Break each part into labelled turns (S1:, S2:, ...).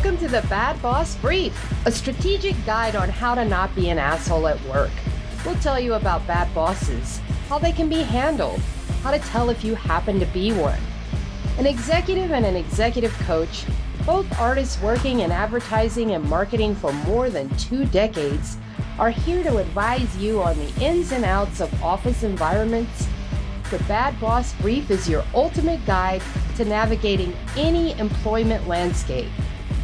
S1: Welcome to the Bad Boss Brief, a strategic guide on how to not be an asshole at work. We'll tell you about bad bosses, how they can be handled, how to tell if you happen to be one. An executive and an executive coach, both artists working in advertising and marketing for more than 2 decades, are here to advise you on the ins and outs of office environments. The Bad Boss Brief is your ultimate guide to navigating any employment landscape.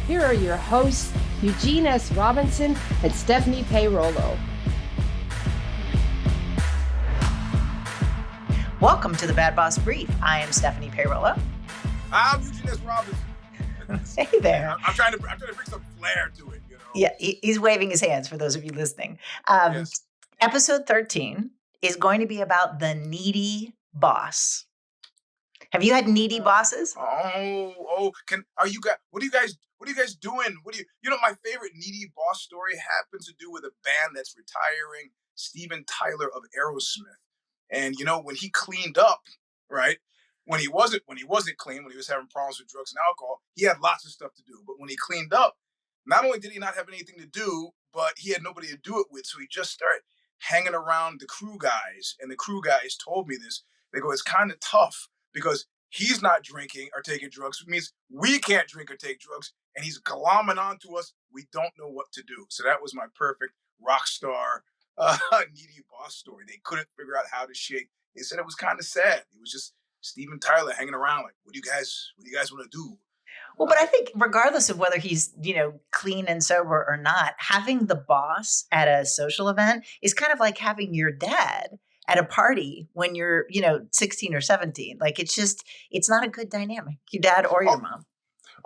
S1: Here are your hosts, Eugene S. Robinson and Stephanie Peirolo.
S2: Welcome to the Bad Boss Brief. I am Stephanie Peirolo.
S3: I'm Eugene S. Robinson.
S2: Hey there.
S3: I'm trying to bring some flair to it, you know.
S2: Yeah, he's waving his hands for those of you listening.
S3: Yes.
S2: Episode 13 is going to be about the needy boss. Have you had needy bosses?
S3: What are you guys doing? My favorite needy boss story happens to do with a band that's retiring, Steven Tyler of Aerosmith. And when he cleaned up, right? When he wasn't clean, when he was having problems with drugs and alcohol, he had lots of stuff to do. But when he cleaned up, not only did he not have anything to do, but he had nobody to do it with. So he just started hanging around the crew guys. And the crew guys told me this. They go, it's kind of tough because he's not drinking or taking drugs. It means we can't drink or take drugs. And he's glomming onto us. We don't know what to do. So that was my perfect rock star needy boss story. They couldn't figure out how to shake. They said it was kind of sad. It was just Steven Tyler hanging around like, what do you guys want to do?
S2: Well, but I think regardless of whether he's, clean and sober or not, having the boss at a social event is kind of like having your dad at a party when you're, 16 or 17. Like, it's not a good dynamic, your dad or your mom.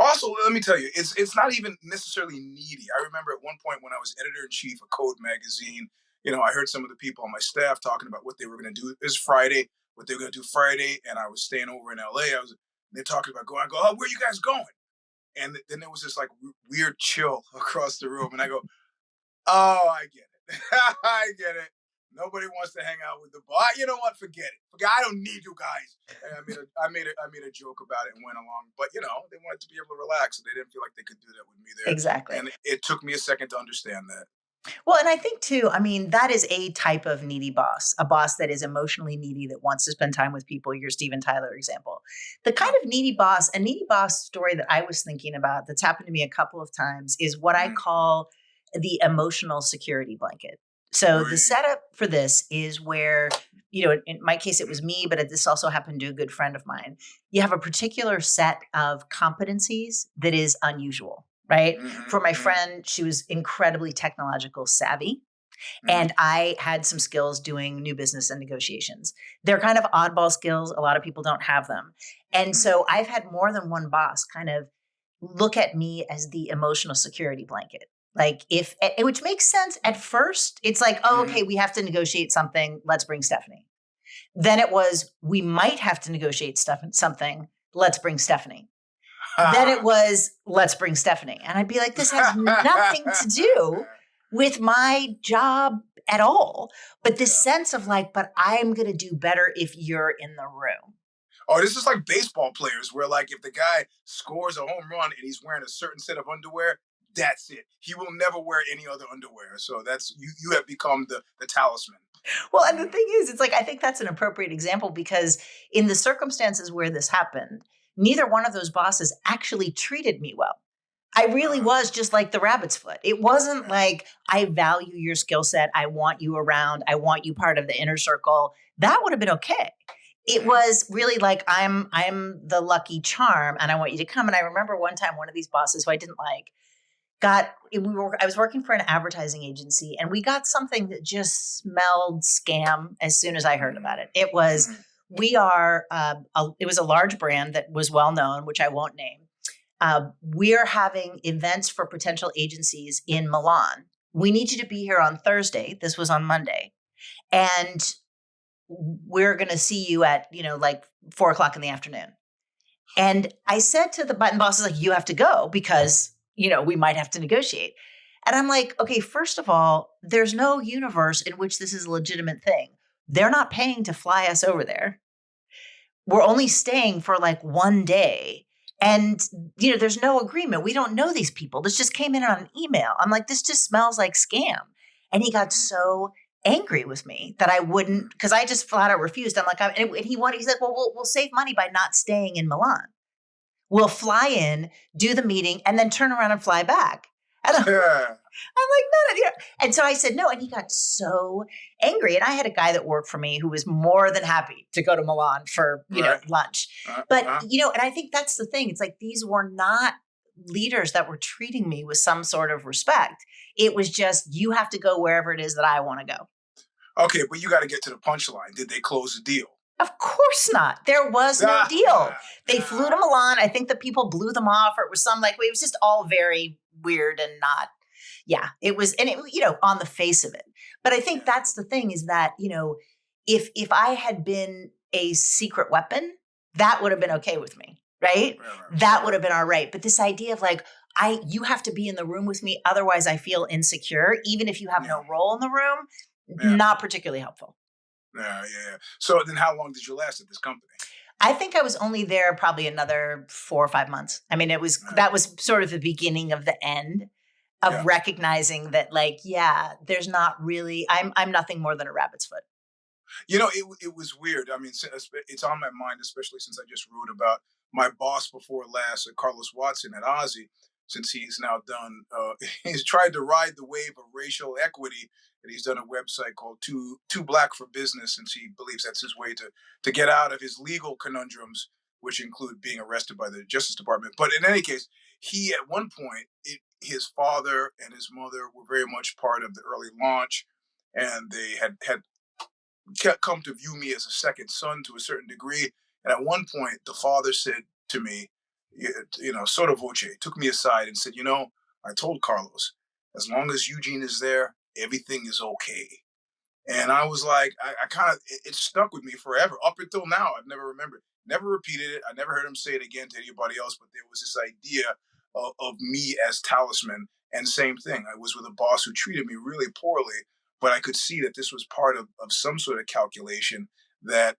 S3: Also, let me tell you, it's not even necessarily needy. I remember at one point when I was editor-in-chief of Code magazine, I heard some of the people on my staff talking about what they were going to do this Friday, what they were going to do Friday, and I was staying over in LA. They're talking about going. I go, oh, where are you guys going? And then there was this like weird chill across the room, and I go, oh, I get it. I get it. Nobody wants to hang out with the boss. You know what? Forget it. I don't need you guys. And I made a joke about it and went along. But they wanted to be able to relax, and they didn't feel like they could do that with me there.
S2: Exactly.
S3: And it took me a second to understand that.
S2: Well, and I think too, that is a type of needy boss, a boss that is emotionally needy, that wants to spend time with people, your Steven Tyler example. The kind of needy boss story that I was thinking about that's happened to me a couple of times is what I call the emotional security blanket. So the setup for this is where, in my case, it was me, but this also happened to a good friend of mine. You have a particular set of competencies that is unusual. Right?
S3: Mm-hmm.
S2: For my friend, she was incredibly technological savvy. And I had some skills doing new business and negotiations. They're kind of oddball skills. A lot of people don't have them. And so I've had more than one boss kind of look at me as the emotional security blanket. Like which makes sense at first. It's like, oh, okay, we have to negotiate something. Let's bring Stephanie. Then it was, we might have to negotiate something. Let's bring Stephanie. Then it was, let's bring Stephanie. And I'd be like, this has nothing to do with my job at all. But this sense of like, but I'm going to do better if you're in the room.
S3: Oh, this is like baseball players where like if the guy scores a home run and he's wearing a certain set of underwear, that's it. He will never wear any other underwear. So that's, you have become the talisman.
S2: Well, and the thing is, it's like, I think that's an appropriate example because in the circumstances where this happened, neither one of those bosses actually treated me well. I really was just like the rabbit's foot. It wasn't like, I value your skill set. I want you around. I want you part of the inner circle. That would have been okay. It was really like, I'm the lucky charm and I want you to come. And I remember one time, one of these bosses who I didn't like I was working for an advertising agency and we got something that just smelled scam as soon as I heard about it. It was, it was a large brand that was well known, which I won't name. We're having events for potential agencies in Milan. We need you to be here on Thursday. This was on Monday. And we're going to see you at, like 4:00 in the afternoon. And I said to the button bosses, like, you have to go because, we might have to negotiate. And I'm like, okay, first of all, there's no universe in which this is a legitimate thing. They're not paying to fly us over there. We're only staying for like one day. And, there's no agreement. We don't know these people. This just came in on an email. I'm like, this just smells like scam. And he got so angry with me that I wouldn't, because I just flat out refused. I'm like, he's like, well, we'll save money by not staying in Milan. We'll fly in, do the meeting, and then turn around and fly back. And I'm like, no. And so I said no, and he got so angry. And I had a guy that worked for me who was more than happy to go to Milan for, lunch. But, and I think that's the thing. It's like, these were not leaders that were treating me with some sort of respect. It was just, you have to go wherever it is that I want to go.
S3: Okay, but you got to get to the punchline. Did they close the deal?
S2: Of course not. There was no deal. They flew to Milan. I think the people blew them off, or it was it was just all very weird and not, it was, and it, on the face of it. But I think that's the thing, is that, if I had been a secret weapon, that would have been okay with me, right? That would have been all right. But this idea of like, you have to be in the room with me, otherwise I feel insecure, even if you have no role in the room, not particularly helpful.
S3: Yeah. So then how long did you last at this company?
S2: I think I was only there probably another 4 or 5 months. I mean, that was sort of the beginning of the end of recognizing that, like, there's not really, I'm nothing more than a rabbit's foot.
S3: It was weird. I mean, it's on my mind, especially since I just wrote about my boss before last, Carlos Watson at Ozzy, since he's now done, he's tried to ride the wave of racial equity. And he's done a website called Too Black for Business, since he believes that's his way to get out of his legal conundrums, which include being arrested by the Justice Department. But in any case, he at one point, his father and his mother were very much part of the early launch, and they had come to view me as a second son to a certain degree. And at one point, the father said to me, sotto voce, took me aside and said, I told Carlos, as long as Eugene is there, everything is okay. And I was like, I kind of, it stuck with me forever. Up until now, I've never remembered, never repeated it. I never heard him say it again to anybody else, but there was this idea of me as talisman. And same thing, I was with a boss who treated me really poorly, but I could see that this was part of some sort of calculation, that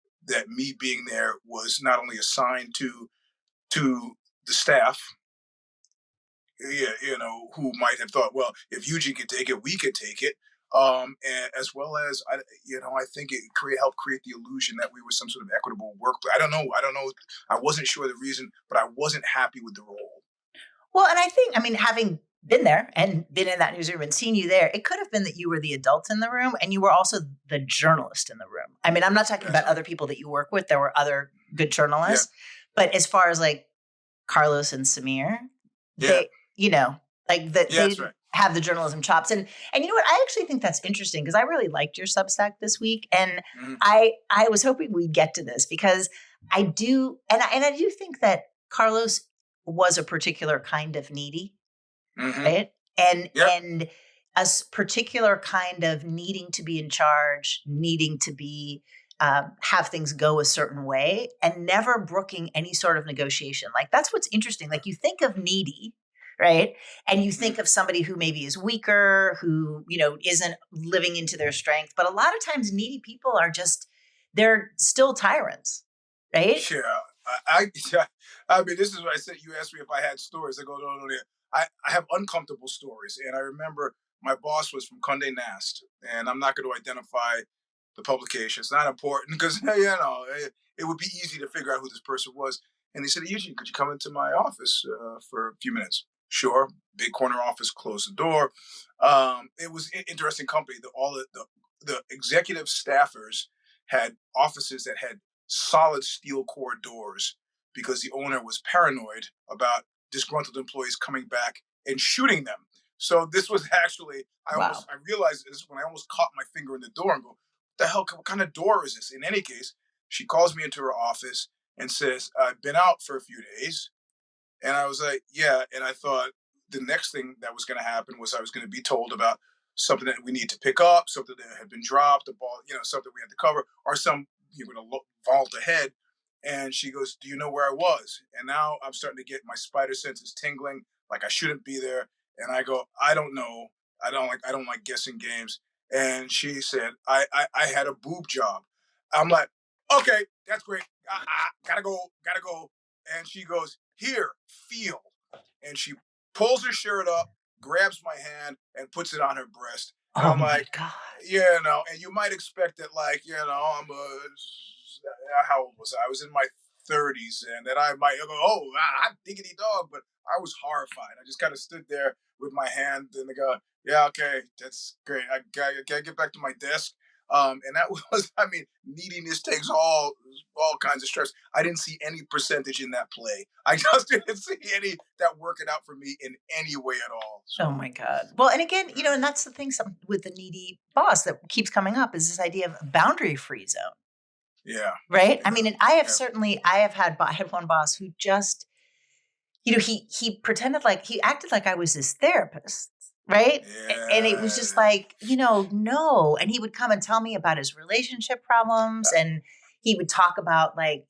S3: me being there was not only assigned to the staff, who might have thought, well, if Eugene could take it, we could take it. And as well as, I think it helped create the illusion that we were some sort of equitable workplace. I don't know. I wasn't sure the reason, but I wasn't happy with the role.
S2: Well, and I think, having been there and been in that newsroom and seen you there, it could have been that you were the adult in the room and you were also the journalist in the room. I'm not talking about other people that you work with. There were other good journalists, but as far as like Carlos and Samir, they
S3: Right.
S2: have the journalism chops. And you know what? I actually think that's interesting, because I really liked your Substack this week. And I was hoping we'd get to this, because I do. And I do think that Carlos was a particular kind of needy, right? And a particular kind of needing to be in charge, needing to be, have things go a certain way, and never brooking any sort of negotiation. Like, that's what's interesting. Like, you think of needy, right? And you think of somebody who maybe is weaker, who, isn't living into their strength. But a lot of times needy people are they're still tyrants, right?
S3: Yeah. I mean, this is what I said. You asked me if I had stories. I go, no. I have uncomfortable stories. And I remember my boss was from Condé Nast, and I'm not going to identify the publication. It's not important, because, it would be easy to figure out who this person was. And he said, Eugene, could you come into my office for a few minutes? Sure. Big corner office, close the door. It was an interesting company. All the executive staffers had offices that had solid steel core doors, because the owner was paranoid about disgruntled employees coming back and shooting them. So this was actually, I realized this when I almost caught my finger in the door and go, what kind of door is this? In any case, she calls me into her office and says, I've been out for a few days. And I was like, yeah. And I thought the next thing that was going to happen was I was going to be told about something that we need to pick up, something that had been dropped, a ball, something we had to cover, or you're going to vault ahead. And she goes, do you know where I was? And now I'm starting to get my spider senses tingling, like I shouldn't be there. And I go, I don't know. I don't like guessing games. And she said, I had a boob job. I'm like, okay, that's great. Gotta go. And she goes, here, feel. And she pulls her shirt up, grabs my hand, and puts it on her breast. And
S2: Oh
S3: I'm
S2: my
S3: like,
S2: God.
S3: and you might expect that, like, how old was I? I was in my 30s, and that I might go, oh, hot diggity dog, but I was horrified. I just kind of stood there with my hand, and I go, yeah, okay, that's great. I gotta get back to my desk. And that was, I mean, neediness takes all kinds of stress. I didn't see any percentage in that play. I just didn't see any that working out for me in any way at all. So,
S2: Oh my God. Well, and again, and that's the thing with the needy boss that keeps coming up is this idea of a boundary free zone,
S3: yeah,
S2: right? I
S3: yeah,
S2: mean, and I had one boss who just, he pretended like he acted like I was his therapist, right? And it was just
S3: yeah,
S2: like, no. And he would come and tell me about his relationship problems, and he would talk about, like,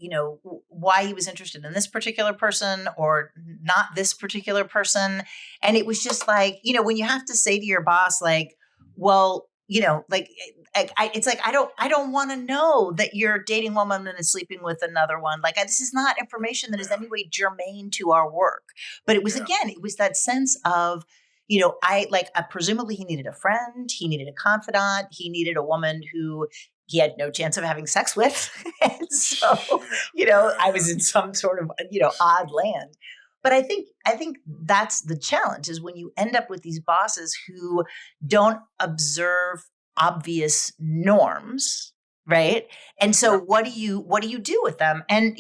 S2: why he was interested in this particular person or not this particular person. And it was just like, when you have to say to your boss, like, well, like, it's like, I don't want to know that you're dating one woman and sleeping with another one. Like, this is not information that is
S3: yeah,
S2: any way germane to our work. But it was,
S3: yeah,
S2: again, it was that sense of, presumably he needed a friend, he needed a confidant, he needed a woman who he had no chance of having sex with. And so, I was in some sort of, odd land. But I think that's the challenge, is when you end up with these bosses who don't observe obvious norms, right? And so
S3: yeah,
S2: what do you do with them? And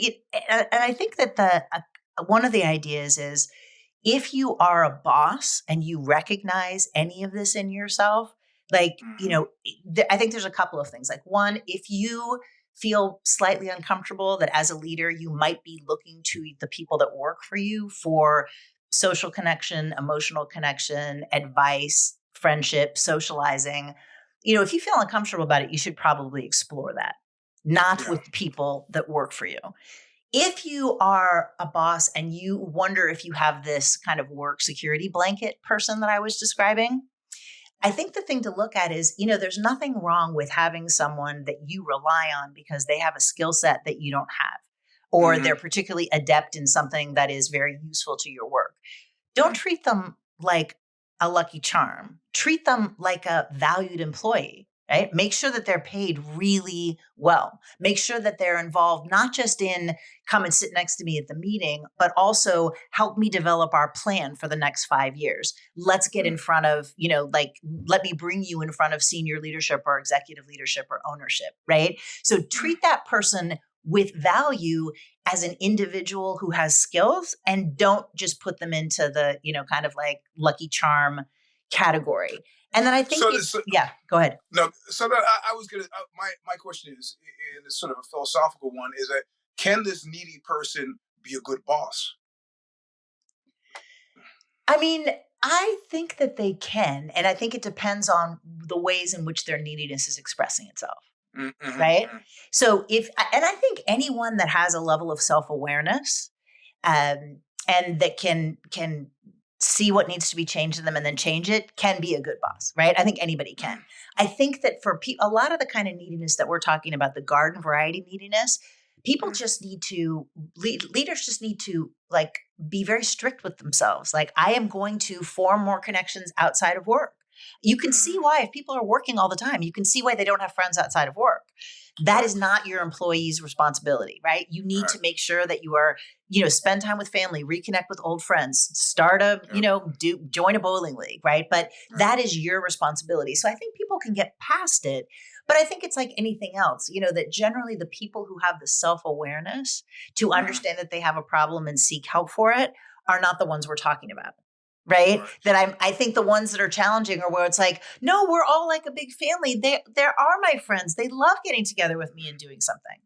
S2: I think that one of the ideas is, if you are a boss and you recognize any of this in yourself, like,
S3: mhm,
S2: I think there's a couple of things. Like, one, if you feel slightly uncomfortable that as a leader, you might be looking to the people that work for you for social connection, emotional connection, advice, friendship, socializing, if you feel uncomfortable about it, you should probably explore that, not
S3: yeah,
S2: with the people that work for you. If you are a boss and you wonder if you have this kind of work security blanket person that I was describing, I think the thing to look at is, there's nothing wrong with having someone that you rely on because they have a skill set that you don't have, or
S3: mhm,
S2: they're particularly adept in something that is very useful to your work. Don't
S3: mhm,
S2: treat them like a lucky charm. Treat them like a valued employee, right? Make sure that they're paid really well. Make sure that they're involved, not just in come and sit next to me at the meeting, but also help me develop our plan for the next 5 years. Let's get in
S3: mhm,
S2: front of, like, let me bring you in front of senior leadership or executive leadership or ownership, right? So
S3: mhm,
S2: treat that person with value as an individual who has skills, and don't just put them into the, kind of like lucky charm category. And then I think
S3: So, so
S2: yeah, go ahead.
S3: no, so that I was gonna. My question is, and it's sort of a philosophical one, is that can this needy person be a good boss?
S2: I mean, I think that they can. And I think it depends on the ways in which their neediness is expressing itself.
S3: Mm, mhm,
S2: Right.
S3: mhm,
S2: So and I think anyone that has a level of self-awareness, and that can see what needs to be changed in them and then change it, can be a good boss, right? I think anybody can.
S3: mhm,
S2: I think that for a lot of the kind of neediness that we're talking about, the garden variety neediness, people
S3: mhm,
S2: just need to leaders just need to, like, be very strict with themselves. Like, I am going to form more connections outside of work. You can see
S3: mhm,
S2: why, if people are working all the time, you can see why they don't have friends outside of work. That
S3: right,
S2: is not your employee's responsibility, right? You need
S3: right,
S2: to make sure that you are, spend time with family, reconnect with old friends, start a,
S3: yep,
S2: join a bowling league, right? But
S3: right,
S2: that is your responsibility. So I think people can get past it. But I think it's like anything else, that generally the people who have the self-awareness to
S3: mhm,
S2: understand that they have a problem and seek help for it are not the ones we're talking about. Right.
S3: right.
S2: That I think the ones that are challenging are where it's like, no, we're all like a big family. There are my friends. They love getting together with me and doing something.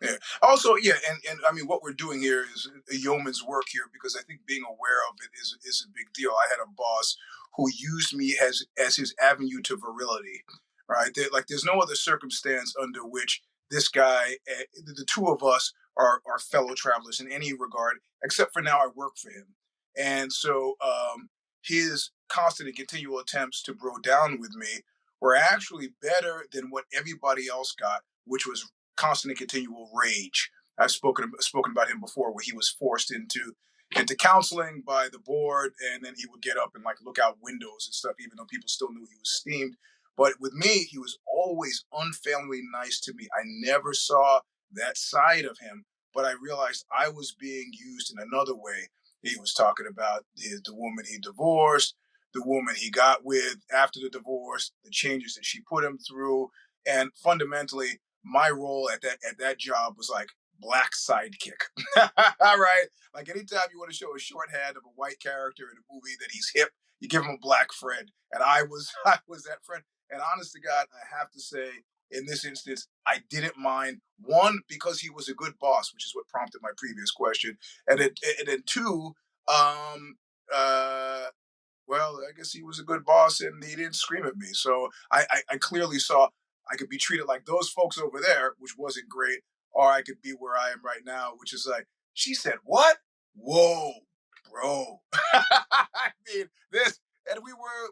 S3: Yeah. Also, yeah, and I mean, what we're doing here is a yeoman's work here, because I think being aware of it is a big deal. I had a boss who used me as his avenue to virility, right? Like, there's no other circumstance under which this guy, the two of us are fellow travelers in any regard, except for now I work for him, and so his constant and continual attempts to bro down with me were actually better than what everybody else got, which was constant and continual rage. I've spoken about him before, where he was forced into into counseling by the board, and then he would get up and like look out windows and stuff, even though people still knew he was steamed. But with me, he was always unfailingly nice to me. I never saw that side of him, but I realized I was being used in another way. He was talking about the woman he divorced, the woman he got with after the divorce, the changes that she put him through, and fundamentally, my role at that job was like black sidekick. All right, like anytime you want to show a shorthand of a white character in a movie that he's hip, you give him a black friend, and I was I was that friend. And honest to God, I have to say, in this instance, I didn't mind. One, because he was a good boss, which is what prompted my previous question, and then two, um, uh, well, I guess he was a good boss and he didn't scream at me. So I clearly saw I could be treated like those folks over there, which wasn't great, or I could be where I am right now, which is like, she said, what? Whoa, bro. I mean, this, and we were,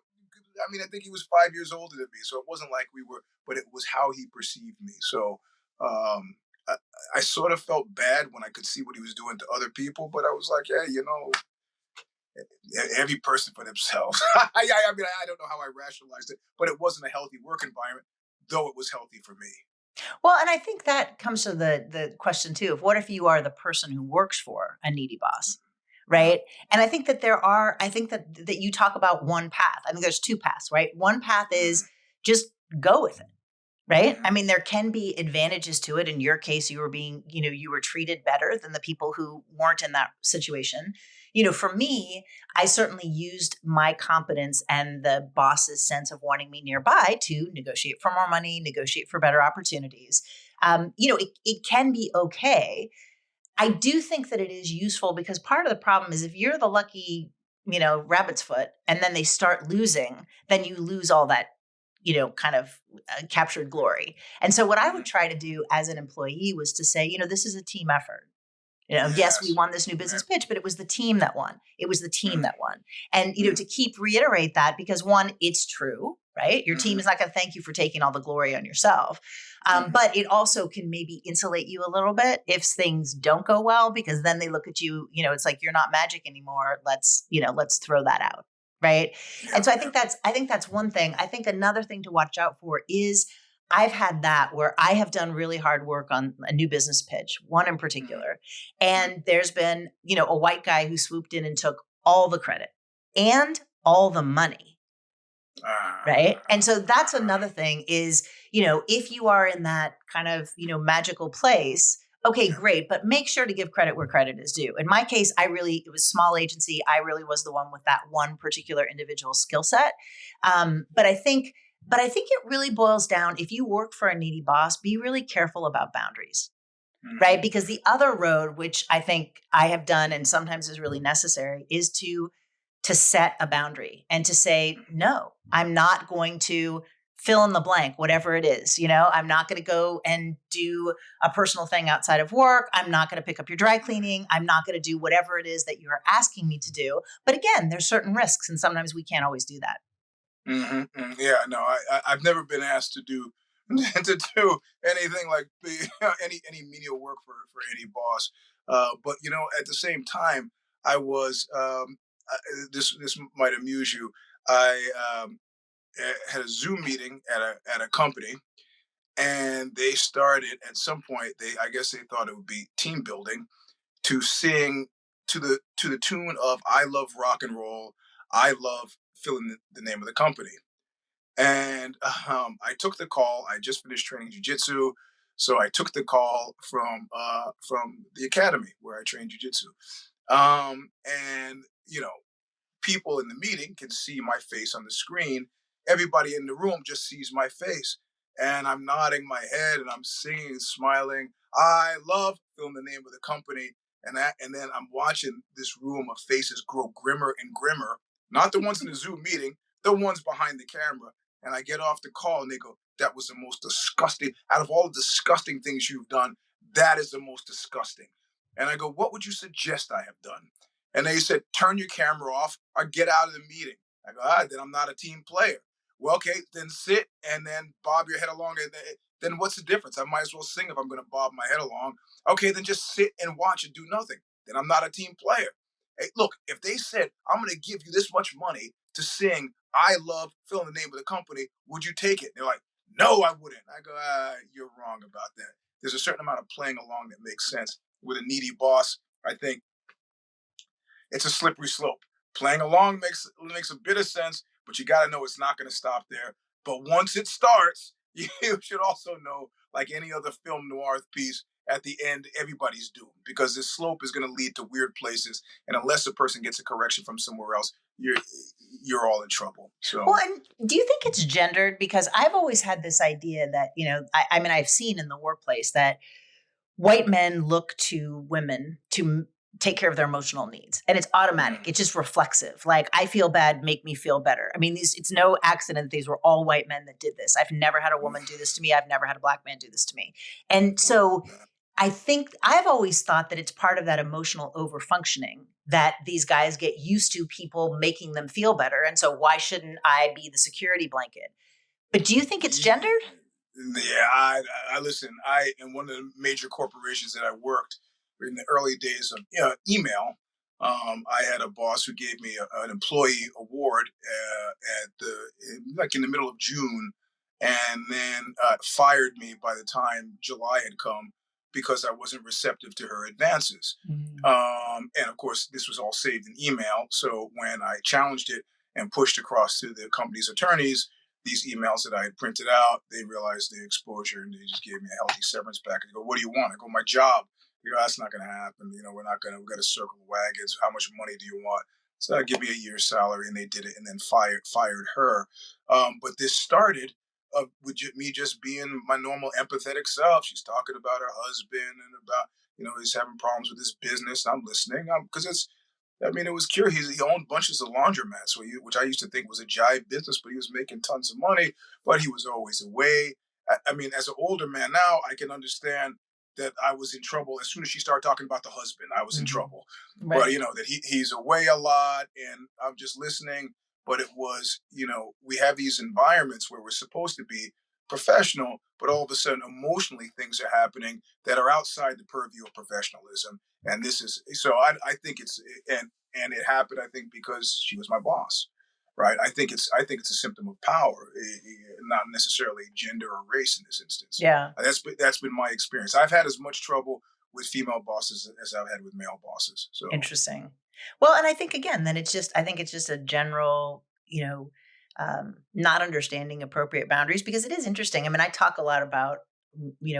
S3: I mean, I think he was 5 years older than me. So it wasn't like we were, but it was how he perceived me. So um, I, I sort of felt bad when I could see what he was doing to other people, but I was like, yeah, every person for themselves. I mean, I don't know how I rationalized it, but it wasn't a healthy work environment, though it was healthy for me.
S2: Well, and I think that comes to the question too of what if you are the person who works for a needy boss,
S3: Yeah.
S2: right? And I think that you talk about one path. I think there's two paths, right? One path is just go with it. Right. I mean, there can be advantages to it. In your case, you were treated better than the people who weren't in that situation. For me, I certainly used my competence and the boss's sense of wanting me nearby to negotiate for more money, negotiate for better opportunities. It can be okay. I do think that it is useful because part of the problem is if you're the lucky, rabbit's foot, and then they start losing, then you lose all that, kind of captured glory. And so what I would try to do as an employee was to say, this is a team effort. Yes, we
S3: Yes.
S2: won this new business pitch, but it was the team that won. It was the team that won. And,
S3: Mm.
S2: to keep reiterate that because one, it's true, right? Your team
S3: Mhm.
S2: is not going to thank you for taking all the glory on yourself. But it also can maybe insulate you a little bit if things don't go well, because then they look at you, it's like, you're not magic anymore. Let's throw that out. Right.
S3: Yeah,
S2: And so I
S3: yeah.
S2: think that's one thing. I think another thing to watch out for is I've had that where I have done really hard work on a new business pitch, one in particular. And there's been, a white guy who swooped in and took all the credit and all the money. Right. And so that's another thing is, if you are in that kind of, magical place, okay,
S3: Yeah.
S2: great. But make sure to give credit where credit is due. In my case, it was small agency. I really was the one with that one particular individual skill set. But I think it really boils down, if you work for a needy boss, be really careful about boundaries. Right.
S3: Mhm.
S2: Because the other road, which I think I have done and sometimes is really necessary, is to set a boundary and to say, no, I'm not going to fill in the blank, whatever it is. I'm not going to go and do a personal thing outside of work. I'm not going to pick up your dry cleaning. I'm not going to do whatever it is that you're asking me to do. But again, there's certain risks, and sometimes we can't always do that.
S3: Yeah, no, I've never been asked to do to do anything like any menial work for any boss. But at the same time, I was this might amuse you. I had a Zoom meeting at a company, and they started at some point. I guess they thought it would be team building to sing to the tune of "I love rock and roll." I love filling the name of the company. And I took the call. I just finished training jujitsu, so I took the call from the academy where I train jujitsu. And people in the meeting can see my face on the screen. Everybody in the room just sees my face. And I'm nodding my head and I'm singing and smiling. I love filling the name of the company. And then I'm watching this room of faces grow grimmer and grimmer. Not the ones in the Zoom meeting, the ones behind the camera. And I get off the call and they go, that was the most disgusting. Out of all the disgusting things you've done, that is the most disgusting. And I go, what would you suggest I have done? And they said, turn your camera off or get out of the meeting. I go, then I'm not a team player. Well, okay, then sit and then bob your head along. And then what's the difference? I might as well sing if I'm going to bob my head along. Okay, then just sit and watch and do nothing. Then I'm not a team player. Hey, look, if they said, I'm going to give you this much money to sing I Love, fill in the name of the company, would you take it? They're like, no, I wouldn't. I go, you're wrong about that. There's a certain amount of playing along that makes sense. With a needy boss, I think it's a slippery slope. Playing along makes a bit of sense, but you got to know it's not going to stop there. But once it starts, you should also know, like any other film noir piece, at the end, everybody's doomed because this slope is going to lead to weird places, and unless a person gets a correction from somewhere else, you're all in trouble.
S2: Well,
S3: So
S2: and do you think it's gendered? Because I've always had this idea that, I mean, I've seen in the workplace that white men look to women to take care of their emotional needs, and it's automatic.
S3: mm,
S2: It's just reflexive. Like, I feel bad, make me feel better. I mean, it's no accident that these were all white men that did this. I've never had a woman do this to me. I've never had a black man do this to me. And so I think I've always thought that it's part of that emotional overfunctioning that these guys get used to people making them feel better. And so why shouldn't I be the security blanket? But do you think it's gendered?
S3: yeah, I listen. I in one of the major corporations that I worked in the early days of email. I had a boss who gave me an employee award like in the middle of June, and then fired me by the time July had come because I wasn't receptive to her advances.
S2: Mm.
S3: And of course, this was all saved in email. So when I challenged it and pushed across to the company's attorneys, these emails that I had printed out, they realized the exposure and they just gave me a healthy severance package. I go, what do you want? I go, my job. They go, that's not going to happen. We're not going to, we've got to circle the wagons. How much money do you want? So I give me a year's salary, and they did it, and then fired her. But this started with me just being my normal empathetic self. She's talking about her husband and about, he's having problems with his business. I'm listening because it was curious. He owned bunches of laundromats, which I used to think was a jive business, but he was making tons of money, but he was always away. As an older man now, I can understand that I was in trouble. As soon as she started talking about the husband, I was in
S2: Mhm.
S3: trouble. But,
S2: Right.
S3: that he's away a lot, and I'm just listening. But it was, we have these environments where we're supposed to be professional, but all of a sudden, emotionally, things are happening that are outside the purview of professionalism. And this is so I think it's and it happened, I think, because she was my boss, right? I think it's a symptom of power, not necessarily gender or race in this instance.
S2: Yeah.
S3: That's been my experience. I've had as much trouble with female bosses as I've had with male bosses. So
S2: Interesting. Well, and I think again, then I think it's just a general, not understanding appropriate boundaries because it is interesting. I mean, I talk a lot about,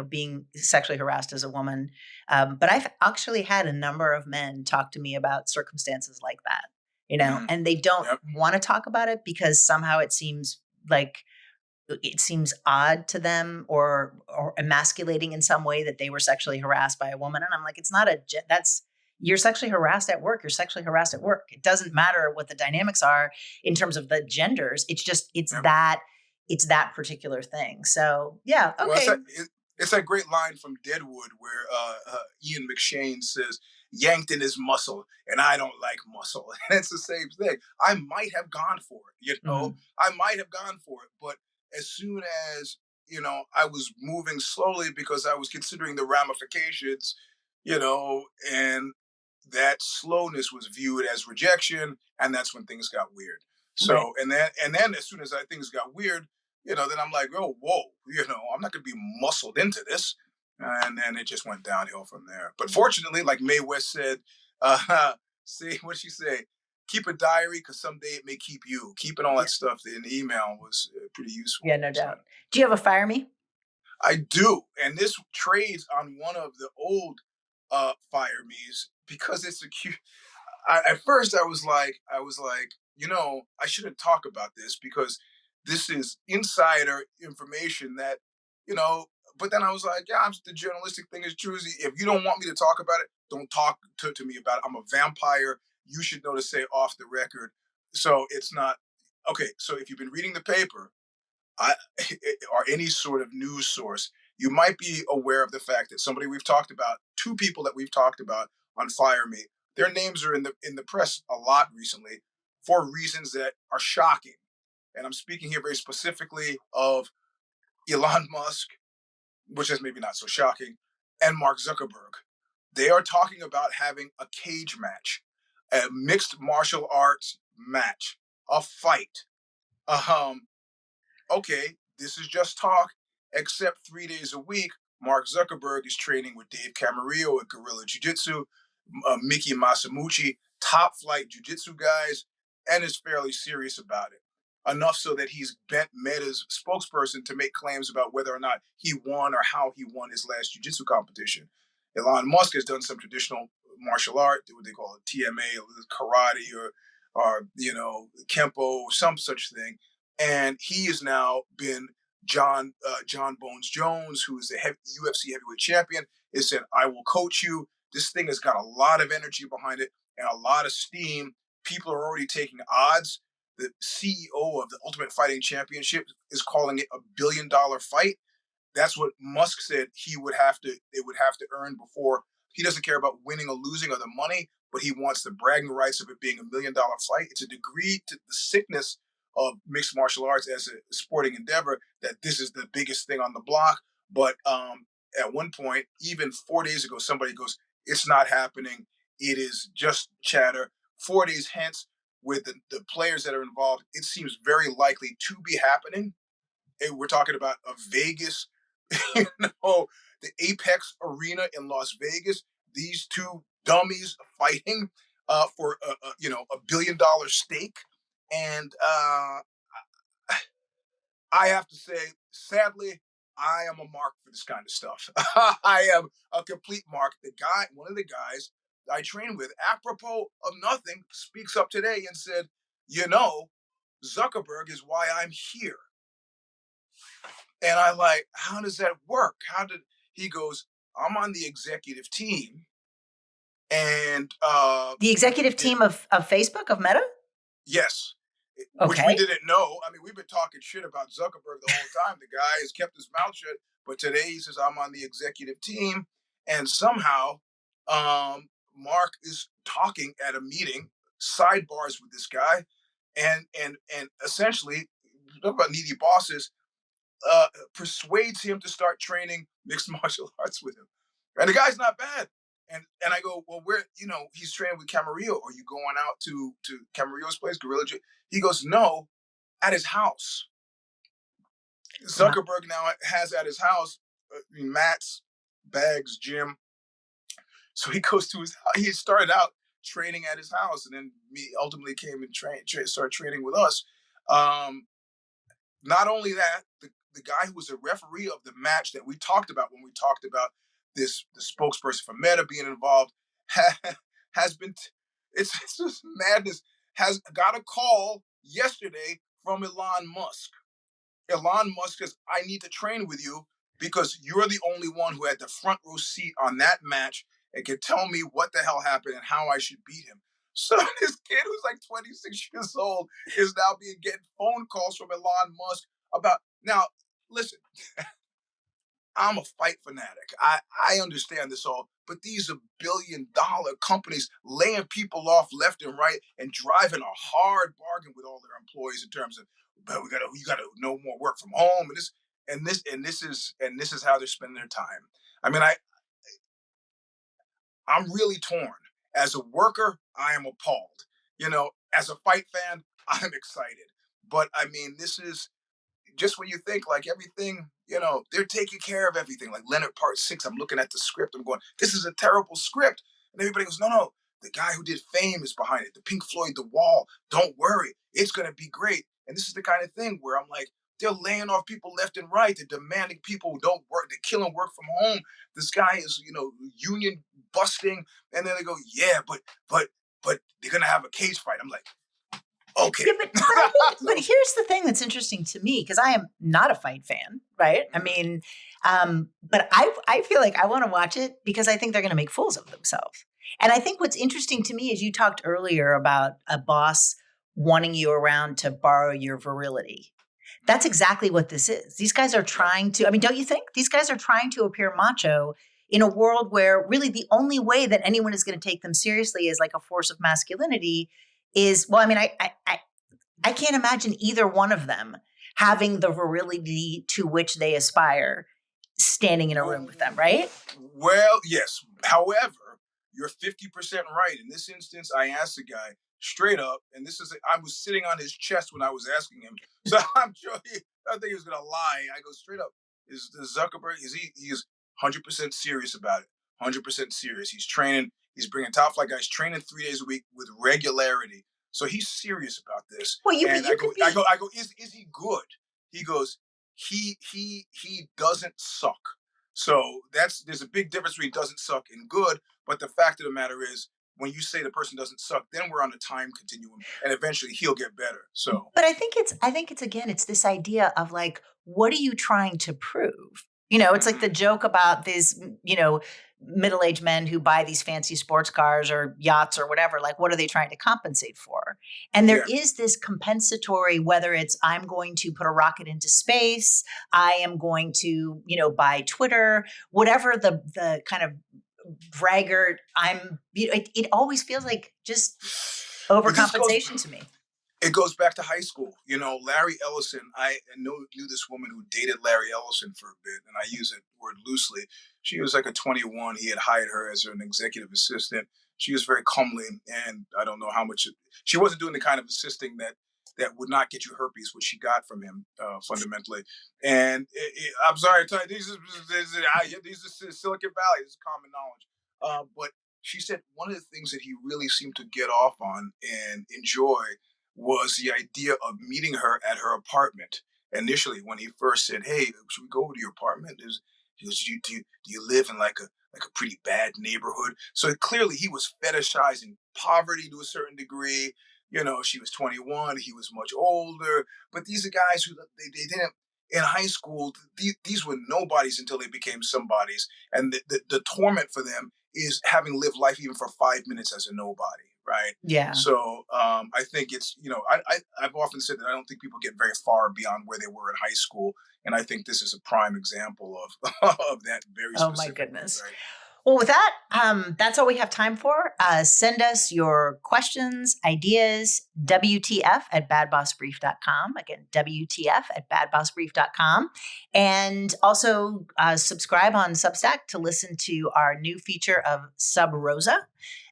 S2: being sexually harassed as a woman, but I've actually had a number of men talk to me about circumstances like that,
S3: mm,
S2: and they don't
S3: yep,
S2: want to talk about it because somehow like it seems odd to them or emasculating in some way that they were sexually harassed by a woman. And I'm like, it's not that's you're sexually harassed at work. You're sexually harassed at work. It doesn't matter what the dynamics are in terms of the genders. It's just
S3: yep.
S2: it's that particular thing. So yeah,
S3: Well,
S2: okay.
S3: it's that great line from Deadwood where Ian McShane says, "Yanked in his muscle, and I don't like muscle." And it's the same thing. I might have gone for it,
S2: Mhm.
S3: I might have gone for it, but as soon as I was moving slowly because I was considering the ramifications, and that slowness was viewed as rejection, and that's when things got weird.
S2: Right.
S3: So, and then as soon as things got weird, then I'm like, oh, whoa, I'm not going to be muscled into this. And then it just went downhill from there. But fortunately, like Mae West said, see what she say? Keep a diary because someday it may keep you. Keeping all
S2: Yeah.
S3: that stuff in the email was pretty useful.
S2: Yeah, no
S3: So
S2: doubt. Do you have a fire me?
S3: I do, and this trades on one of the old fire me's because it's a cute. At first I was like, I shouldn't talk about this because this is insider information that, you know. But then I was like, yeah, the journalistic thing is true. If you don't want me to talk about it, don't talk to me about it. I'm a vampire. You should know to say off the record. So it's not okay. So if you've been reading the paper, I or any sort of news source, you might be aware of the fact that somebody we've talked about, two people that we've talked about on Fire Me, their names are in the press a lot recently for reasons that are shocking. And I'm speaking here very specifically of Elon Musk, which is maybe not so shocking, and Mark Zuckerberg. They are talking about having a cage match. a mixed martial arts match, a fight. Okay, this is just talk, except 3 days a week, Mark Zuckerberg is training with Dave Camarillo at Guerrilla Jiu Jitsu, Mickey Masamucci, top flight jiu jitsu guys, and is fairly serious about it. Enough so that he's bent Meta's spokesperson to make claims about whether or not he won or how he won his last jiu jitsu competition. Elon Musk has done some traditional martial art, what they call it, TMA, karate, or Kempo, some such thing. And he has now been John Bones Jones, who is the UFC heavyweight champion, has said, I will coach you. This thing has got a lot of energy behind it and a lot of steam. People are already taking odds. The CEO of the Ultimate Fighting Championship is calling it $1 billion fight. That's what Musk said it would have to earn before. He doesn't care about winning or losing or the money, but he wants the bragging rights of it being $1 million fight. It's a degree to the sickness of mixed martial arts as a sporting endeavor that this is the biggest thing on the block. But at one point, even 4 days ago, somebody goes, it's not happening. It is just chatter. 4 days hence, with the players that are involved, it seems very likely to be happening. And we're talking about a Vegas, the Apex Arena in Las Vegas. These two dummies fighting for $1 billion stake. And I have to say, sadly, I am a mark for this kind of stuff. I am a complete mark. One of the guys I trained with, apropos of nothing, speaks up today and said, Zuckerberg is why I'm here. And I like, how does that work? He goes, I'm on the executive team. And
S2: the executive team of Facebook, of Meta?
S3: Yes.
S2: Okay.
S3: Which we didn't know. I mean, we've been talking shit about Zuckerberg the whole time. The guy has kept his mouth shut. But today he says, I'm on the executive team. And somehow Mark is talking at a meeting, sidebars with this guy. And essentially, talk about needy bosses, persuades him to start training mixed martial arts with him. And the guy's not bad. And I go, well, he's training with Camarillo. Are you going out to Camarillo's place, Guerrilla? He goes, no, at his house. Zuckerberg now has at his house mats, bags, gym. So he goes to his house. He started out training at his house, and then ultimately came and started training with us. Not only that, the guy who was a referee of the match that we talked about when we talked about the spokesperson for Meta being involved has been, it's just madness, has got a call yesterday from Elon Musk. Elon Musk says, I need to train with you because you're the only one who had the front row seat on that match and can tell me what the hell happened and how I should beat him. So this kid who's like 26 years old is now getting phone calls from Elon Musk about, now, listen, I'm a fight fanatic. I understand this all, but these are billion-dollar companies laying people off left and right and driving a hard bargain with all their employees in terms of, but you gotta no more work from home, and this is how they're spending their time. I mean, I'm really torn. As a worker, I am appalled. As a fight fan, I'm excited. But I mean, this is just when you think like everything, they're taking care of everything. Like Leonard Part 6, I'm looking at the script, I'm going, this is a terrible script. And everybody goes, no, the guy who did Fame is behind it. The Pink Floyd, The Wall, don't worry, it's going to be great. And this is the kind of thing where I'm like, they're laying off people left and right. They're demanding people who don't work, they're killing work from home. This guy is, union busting. And then they go, yeah, but they're going to have a cage fight. I'm like, okay.
S2: Yeah, but here's the thing that's interesting to me, because I am not a fight fan, right? I mean, but I feel like I want to watch it because I think they're going to make fools of themselves. And I think what's interesting to me is you talked earlier about a boss wanting you around to borrow your virility. That's exactly what this is. These guys are trying to, I mean, don't you think? These guys are trying to appear macho in a world where really the only way that anyone is going to take them seriously as like a force of masculinity is, well, I mean, I can't imagine either one of them having the virility to which they aspire standing in a room with them, right?
S3: Well, yes. However, you're 50% right. In this instance, I asked the guy straight up, and I was sitting on his chest when I was asking him. So I'm sure I think he was going to lie. I go straight up. Is the Zuckerberg, he is 100% serious about it. 100% serious. He's training. He's bringing top flight guys training 3 days a week with regularity. So he's serious about this.
S2: Well,
S3: And I go, is he good? He goes, he doesn't suck. So there's a big difference between doesn't suck and good. But the fact of the matter is, when you say the person doesn't suck, then we're on a time continuum, and eventually he'll get better. So,
S2: but I think it's again, it's this idea of like, what are you trying to prove? You know, it's like the joke about these, you know, middle-aged men who buy these fancy sports cars or yachts or whatever. Like, what are they trying to compensate for? And there is this compensatory, whether it's I'm going to put a rocket into space, I am going to, you know, buy Twitter, whatever the kind of braggart it always feels like just overcompensation to me.
S3: It goes back to high school. You know, Larry Ellison, I knew this woman who dated Larry Ellison for a bit, and I use that word loosely. She was like a 21. He had hired her as an executive assistant. She was very comely, and I don't know how much she wasn't doing the kind of assisting that would not get you herpes, which she got from him fundamentally. And I'm sorry to tell you, these are Silicon Valley. This is common knowledge. But she said one of the things that he really seemed to get off on and enjoy was the idea of meeting her at her apartment. Initially, when he first said, "Hey, should we go over to your apartment?" He goes, do you live in like a pretty bad neighborhood?" So clearly he was fetishizing poverty to a certain degree. You know, she was 21, he was much older. But these are guys who they didn't, in high school, these were nobodies until they became somebodies. And the torment for them is having lived life even for 5 minutes as a nobody, right?
S2: Yeah.
S3: So I think it's, you know, I've often said that I don't think people get very far beyond where they were in high school. And I think this is a prime example of that very specific.
S2: Oh, my goodness.
S3: Right?
S2: Well, with that, that's all we have time for. Send us your questions, ideas, WTF@badbossbrief.com. Again, WTF@badbossbrief.com. And also subscribe on Substack to listen to our new feature of Sub Rosa.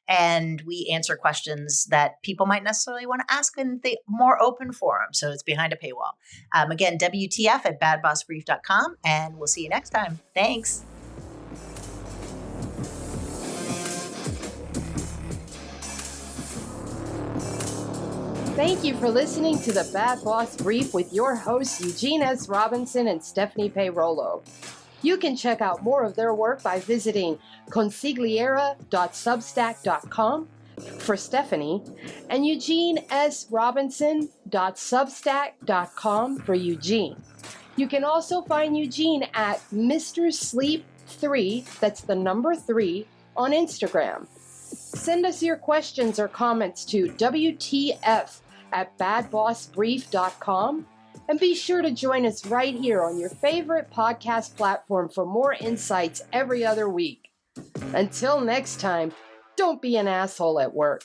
S2: And we answer questions that people might necessarily want to ask in the more open forum. So it's behind a paywall. Again, WTF@badbossbrief.com. And we'll see you next time. Thanks.
S1: Thank you for listening to the Bad Boss Brief with your hosts, Eugene S. Robinson and Stephanie Peirolo. You can check out more of their work by visiting consigliera.substack.com for Stephanie and eugenesrobinson.substack.com for Eugene. You can also find Eugene at Mr. Sleep 3, that's the number 3, on Instagram. Send us your questions or comments to WTF@badbossbrief.com, and be sure to join us right here on your favorite podcast platform for more insights every other week. Until next time, don't be an asshole at work.